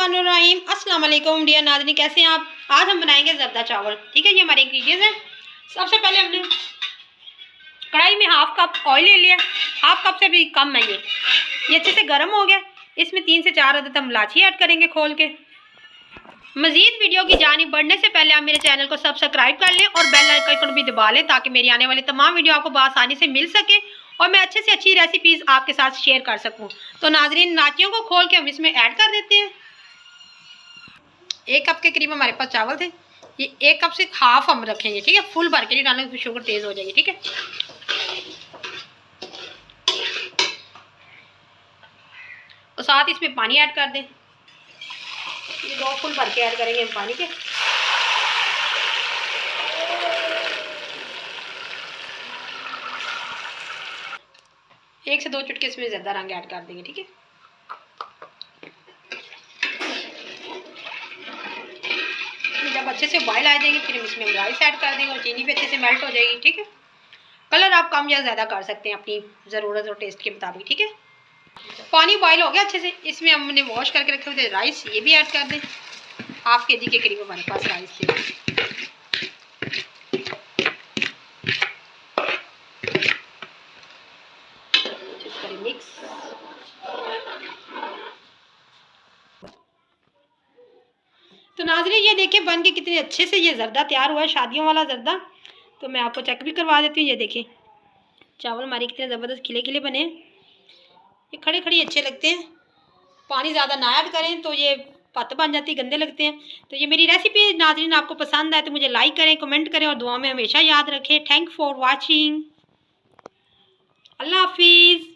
बिस्मिल्लाहिर्रहमानिर्रहीम। अस्सलाम वालेकुम डियर नाज़रीन, कैसे हैं आप। आज हम बनाएंगे ज़र्दा चावल। ठीक है, ये हमारे इंग्रेडिएंट्स हैं। सबसे पहले हमने कढ़ाई में हाफ कप ऑयल ले लिया, हाफ कप से भी कम है ये अच्छे से गर्म हो गया। इसमें 3 से 4 अदद हम इलायची ऐड करेंगे खोल के। मज़ीद वीडियो की जानिब बढ़ने से पहले आप मेरे चैनल को सब्सक्राइब कर लें और बेल आइकन भी दबा लें ताकि मेरी आने वाली तमाम वीडियो आपको आसानी से मिल सके और मैं अच्छे से अच्छी रेसिपीज़ आपके साथ शेयर कर सकूं। तो नाज़रीन, इलायचियों को खोल के हम इसमें ऐड कर देते हैं। 1 कप के करीब हमारे पास चावल थे। ये 1 कप से हाफ हम रखेंगे। ठीक है, फुल भर के नहीं डालेंगे तो शुगर तेज़ हो जाएगी। ठीक है, और साथ इसमें पानी ऐड कर दें। ये 2 फुल भर के ऐड करेंगे हम पानी के। एक से 2 चुटके इसमें ज़्यादा रंग ऐड कर देंगे। ठीक है, जब अच्छे से बॉयल आ जाएंगे फिर हम इसमें राइस ऐड कर देंगे और चीनी भी अच्छे से मेल्ट हो जाएगी। ठीक है, कलर आप कम या ज़्यादा कर सकते हैं अपनी ज़रूरत और टेस्ट के मुताबिक। ठीक है, पानी बॉयल हो गया अच्छे से, इसमें हमने वॉश करके रखे हुए थे राइस, ये भी ऐड कर दें। हाफ के जी के करीब हमारे पास राइस थे। मिक्स। तो नाज़रीन, ये देखिए बन के कितने अच्छे से ये ज़र्दा तैयार हुआ है, शादियों वाला ज़र्दा। तो मैं आपको चेक भी करवा देती हूँ। ये देखिए चावल हमारे कितने ज़बरदस्त खिले खिले बने हैं। ये खड़े खड़े अच्छे लगते हैं, पानी ज़्यादा ना ऐड करें तो ये पत्त बन जाती है, गंदे लगते हैं। तो ये मेरी रेसिपी नाज़रीन आपको पसंद आए तो मुझे लाइक करें, कमेंट करें और दुआ में हमेशा याद रखें। Thank for watching. अल्लाह हाफिज़।